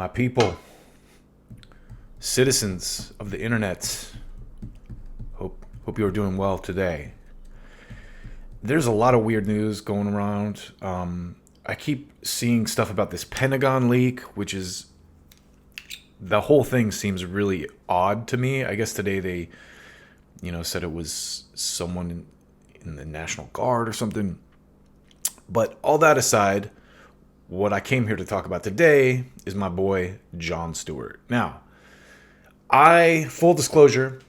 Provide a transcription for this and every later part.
My people, citizens of the internet, hope you are doing well today. There's a lot of weird news going around. I keep seeing stuff about this Pentagon leak, which is, the whole thing seems really odd to me. I guess today they, said it was someone in the National Guard or something. But all that aside, what I came here to talk about today is my boy, Jon Stewart. Now, full disclosure,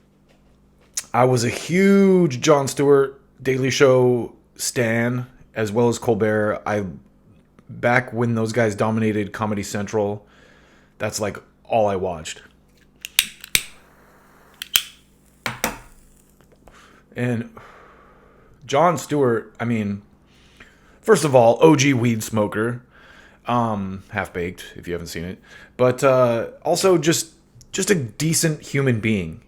I was a huge Jon Stewart Daily Show stan, as well as Colbert. Back when those guys dominated Comedy Central, that's like all I watched. And Jon Stewart, first of all, OG weed smoker. Half-baked, if you haven't seen it. But also just a decent human being,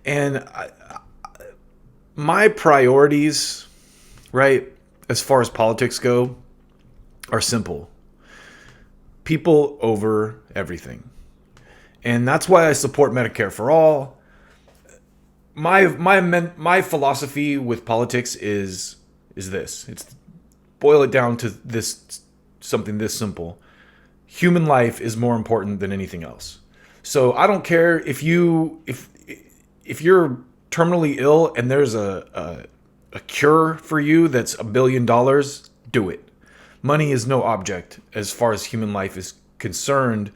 And my priorities, right, as far as politics go, are simple. People over everything. And that's why I support Medicare for all. My philosophy with politics is this. It's boil it down to something this simple. Human life is more important than anything else. So I don't care if you're terminally ill and there's a cure for you that's $1 billion, do it. Money is no object as far as human life is concerned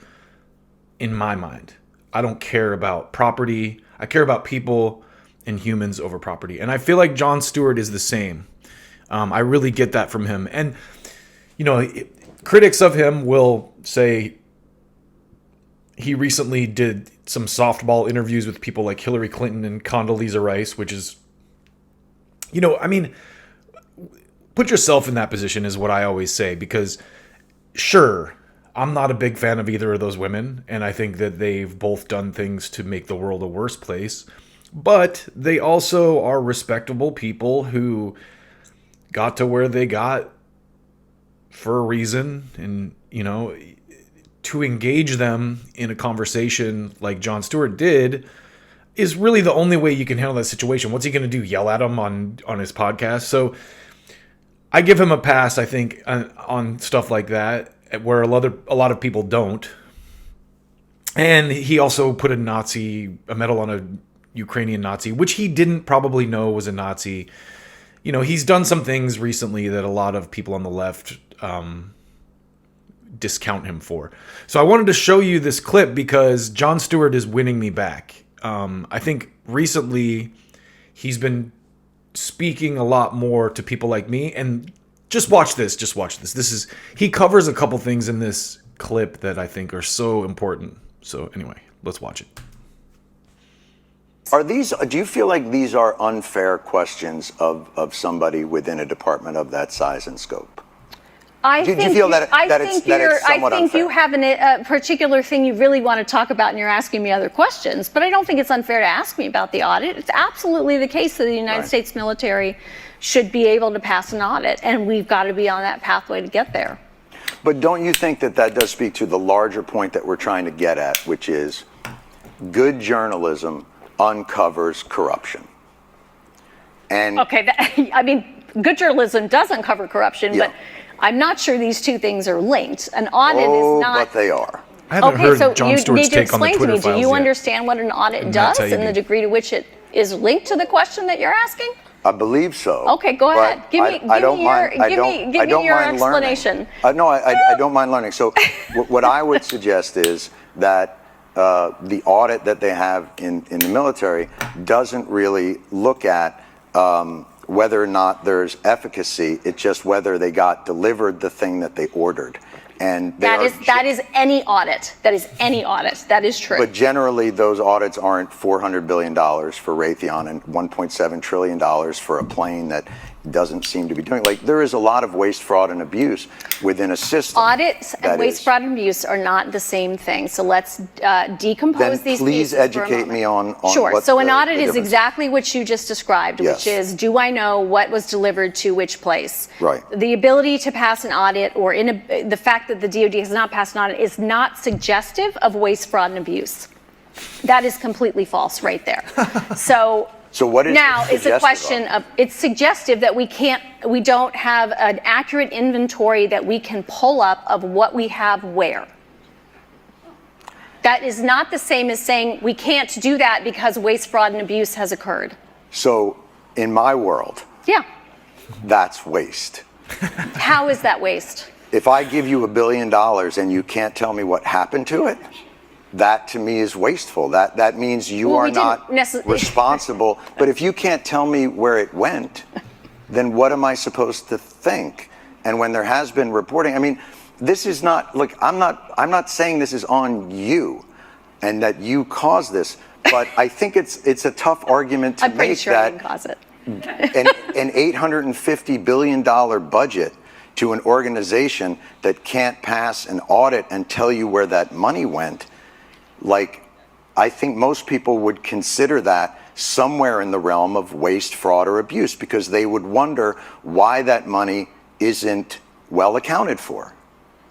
in my mind. I don't care about property. I care about people and humans over property. And I feel like Jon Stewart is the same. I really get that from him. And critics of him will say he recently did some softball interviews with people like Hillary Clinton and Condoleezza Rice, which is, put yourself in that position is what I always say, because sure, I'm not a big fan of either of those women, and I think that they've both done things to make the world a worse place, but they also are respectable people who got to where they got for a reason, and to engage them in a conversation like Jon Stewart did is really the only way you can handle that situation. What's he going to do? Yell at him on his podcast? So I give him a pass, I think, on stuff like that, where a lot of people don't. And he also put a medal on a Ukrainian Nazi, which he didn't probably know was a Nazi. He's done some things recently that a lot of people on the left discount him for. So I wanted to show you this clip because Jon Stewart is winning me back. I think recently he's been speaking a lot more to people like me, and just watch this. He covers a couple things in this clip that I think are so important. So anyway, let's watch it. Do you feel like these are unfair questions of somebody within a department of that size and scope? I think you have a particular thing you really want to talk about and you're asking me other questions, but I don't think it's unfair to ask me about the audit. It's absolutely the case that the United States military should be able to pass an audit, and we've got to be on that pathway to get there. But don't you think that does speak to the larger point that we're trying to get at, which is good journalism uncovers corruption? And good journalism does uncover corruption, but I'm not sure these two things are linked. An audit is not. But they are. I haven't heard Jon Stewart's take on the Twitter files yet. You need to explain to me, do you understand what an audit does and the degree to which it is linked to the question that you're asking? I believe so. Okay, go ahead. Give me your explanation. No, I don't mind learning. So what I would suggest is that the audit that they have in the military doesn't really look at whether or not there's efficacy. It's just whether they got delivered the thing that they ordered. And that is any audit. That is any audit. That is true. But generally, those audits aren't $400 billion for Raytheon and $1.7 trillion for a plane that doesn't seem to be doing. Like, there is a lot of waste, fraud, and abuse within a system. Audits and waste, fraud, and abuse are not the same thing. So let's decompose these please pieces educate me on Sure. what So an the audit is difference. exactly what you just described, Yes. which is, do I know what was delivered to which place? Right. The ability to pass an audit, or the fact that the DoD has not passed an audit, is not suggestive of waste, fraud, and abuse. That is completely false right there. So what is now it it's a question suggestive of, it's suggestive that we don't have an accurate inventory that we can pull up of what we have where. That is not the same as saying we can't do that because waste, fraud, and abuse has occurred. So in my world, Yeah. that's waste. How is that waste? If I give you $1 billion and you can't tell me what happened to it, that to me is wasteful. That means you Well, are we didn't not necessarily- responsible. But if you can't tell me where it went, then what am I supposed to think? And when there has been reporting, I mean, this is not, look, I'm not saying this is on you and that you caused this, but I think it's a tough argument to I'm pretty make sure I that didn't cause it. an $850 billion budget to an organization that can't pass an audit and tell you where that money went. Like, I think most people would consider that somewhere in the realm of waste, fraud, or abuse, because they would wonder why that money isn't well accounted for.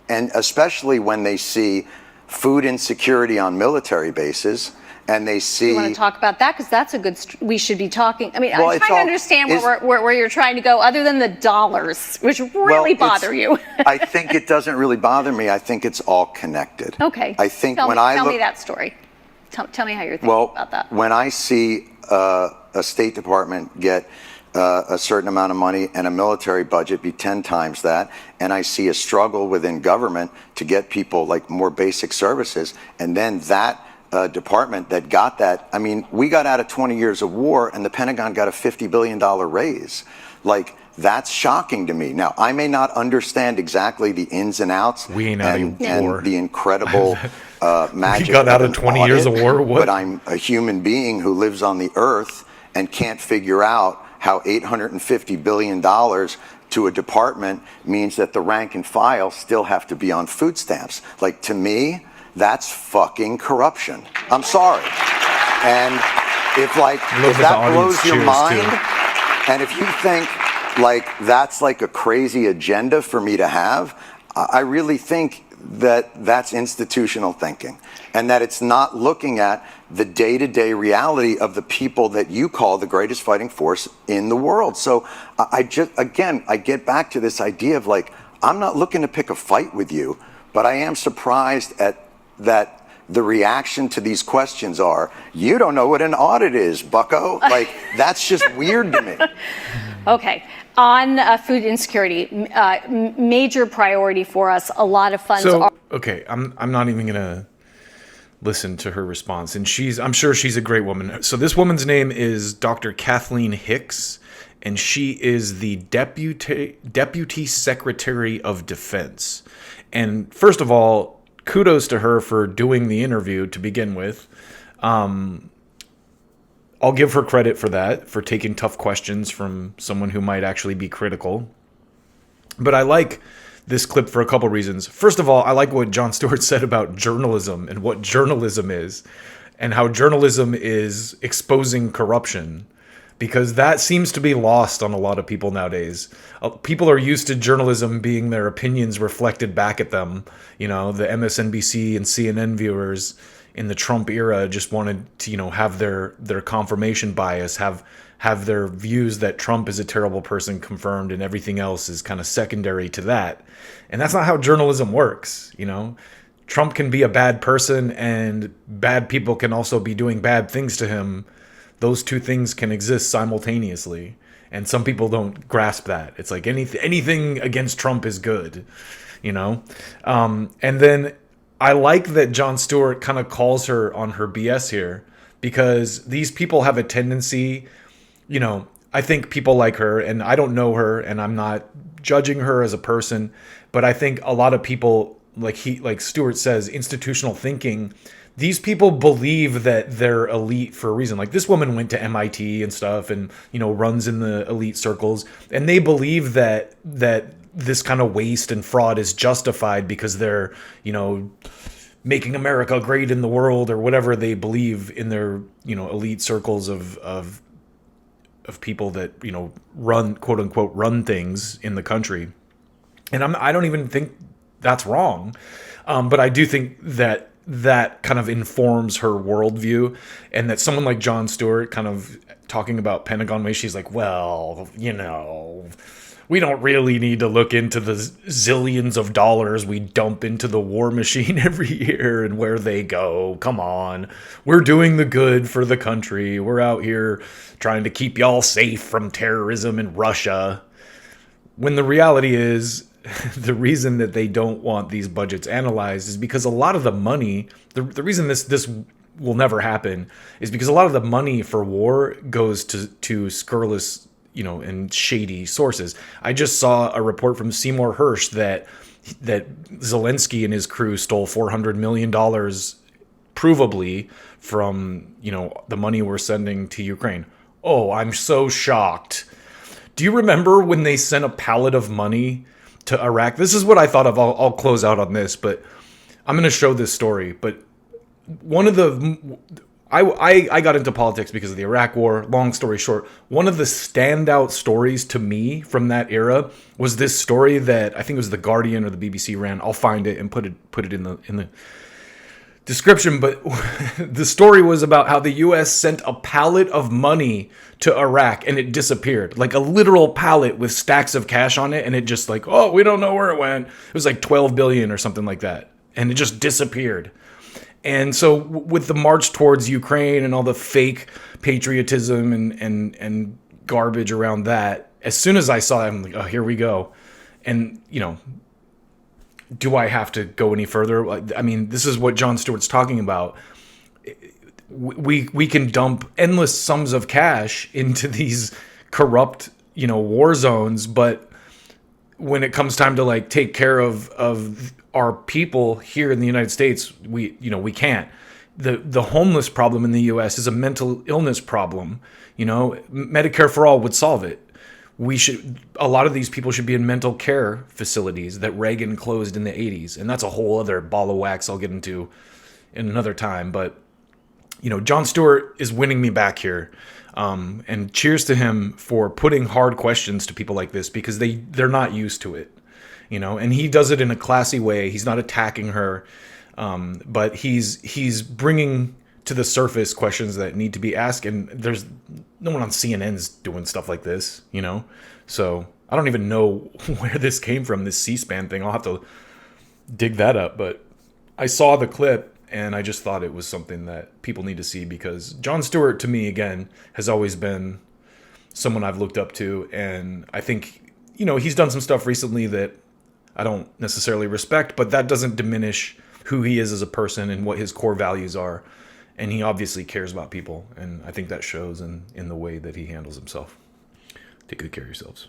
And especially when they see food insecurity on military bases, and they see... You want to talk about that? Because that's a good, we should be talking. I mean, Well, I'm it's trying to all- understand is- where you're trying to go, other than the dollars, which really bother you. I think it doesn't really bother me. I think it's all connected. Okay. I think tell when me, I tell look... me that story. Tell me how you're thinking Well, about that. when I see a State Department get a certain amount of money and a military budget be 10 times that, and I see a struggle within government to get people like more basic services, and then that department that got that, I mean, we got out of 20 years of war and the Pentagon got a $50 billion raise. Like, that's shocking to me. Now, I may not understand exactly the ins and outs We ain't out of war. and the incredible magic. We got out of an 20 years of war? What? But I'm a human being who lives on the earth and can't figure out how $850 billion to a department means that the rank and file still have to be on food stamps. Like, to me, that's fucking corruption. I'm sorry. And if that blows your mind, and if you think like that's like a crazy agenda for me to have, I really think that that's institutional thinking, and that it's not looking at the day-to-day reality of the people that you call the greatest fighting force in the world. So I get back to this idea of like, I'm not looking to pick a fight with you, but I am surprised at that the reaction to these questions are, you don't know what an audit is, bucko. Like, that's just weird to me. Okay. On food insecurity, major priority for us. A lot of funds are. Okay, I'm not even gonna listen to her response, and I'm sure she's a great woman. So this woman's name is Dr. Kathleen Hicks, and she is the Deputy Secretary of Defense. And first of all, kudos to her for doing the interview to begin with. I'll give her credit for that, for taking tough questions from someone who might actually be critical. But I like this clip for a couple reasons. First of all, I like what Jon Stewart said about journalism and what journalism is, and how journalism is exposing corruption, because that seems to be lost on a lot of people nowadays. People are used to journalism being their opinions reflected back at them. You know, the MSNBC and CNN viewers in the Trump era just wanted to, have their confirmation bias, have their views that Trump is a terrible person confirmed, and everything else is kind of secondary to that. And that's not how journalism works. Trump can be a bad person, and bad people can also be doing bad things to him. Those two things can exist simultaneously, and some people don't grasp that. It's like anything against Trump is good, and then I like that Jon Stewart kind of calls her on her BS here, because these people have a tendency, I think people like her, and I don't know her, and I'm not judging her as a person, but I think a lot of people, like Stewart says, institutional thinking, these people believe that they're elite for a reason. Like this woman went to MIT and stuff, and runs in the elite circles, and they believe that this kind of waste and fraud is justified because they're making America great in the world, or whatever they believe in their elite circles of people that run, quote unquote, run things in the country. And I don't even think that's wrong, but I do think that kind of informs her worldview, and that someone like Jon Stewart kind of talking about Pentagon waste, she's like, well, we don't really need to look into the zillions of dollars we dump into the war machine every year and where they go. Come on. We're doing the good for the country. We're out here trying to keep y'all safe from terrorism in Russia. When the reality is, the reason that they don't want these budgets analyzed is because a lot of the money, the reason this will never happen is because a lot of the money for war goes to scurrilous and shady sources. I just saw a report from Seymour Hersh that Zelensky and his crew stole $400 million provably from, the money we're sending to Ukraine. Oh, I'm so shocked. Do you remember when they sent a pallet of money to Iraq? This is what I thought of. I'll close out on this, but I'm going to show this story. But one of the... I got into politics because of the Iraq War. Long story short, one of the standout stories to me from that era was this story that I think it was The Guardian or the BBC ran. I'll find it and put it in the description. But the story was about how the U.S. sent a pallet of money to Iraq and it disappeared. Like a literal pallet with stacks of cash on it, and it just like, oh, we don't know where it went. It was like 12 billion or something like that, and it just disappeared. And so with the march towards Ukraine and all the fake patriotism and garbage around that, as soon as I saw it, I'm like, oh, here we go. And, do I have to go any further? I mean, this is what Jon Stewart's talking about. We can dump endless sums of cash into these corrupt, war zones, but when it comes time to take care of our people here in the United States, we can't. The homeless problem in the U.S. is a mental illness problem. Medicare for all would solve it. A lot of these people should be in mental care facilities that Reagan closed in the 80s, and that's a whole other ball of wax I'll get into in another time. But Jon Stewart is winning me back here. And cheers to him for putting hard questions to people like this, because they're not used to it, and he does it in a classy way. He's not attacking her, but he's bringing to the surface questions that need to be asked. And there's no one on CNN's doing stuff like this, so I don't even know where this came from, this C-SPAN thing. I'll have to dig that up, but I saw the clip. And I just thought it was something that people need to see, because Jon Stewart, to me, again, has always been someone I've looked up to. And I think, he's done some stuff recently that I don't necessarily respect, but that doesn't diminish who he is as a person and what his core values are. And he obviously cares about people. And I think that shows in the way that he handles himself. Take good care of yourselves.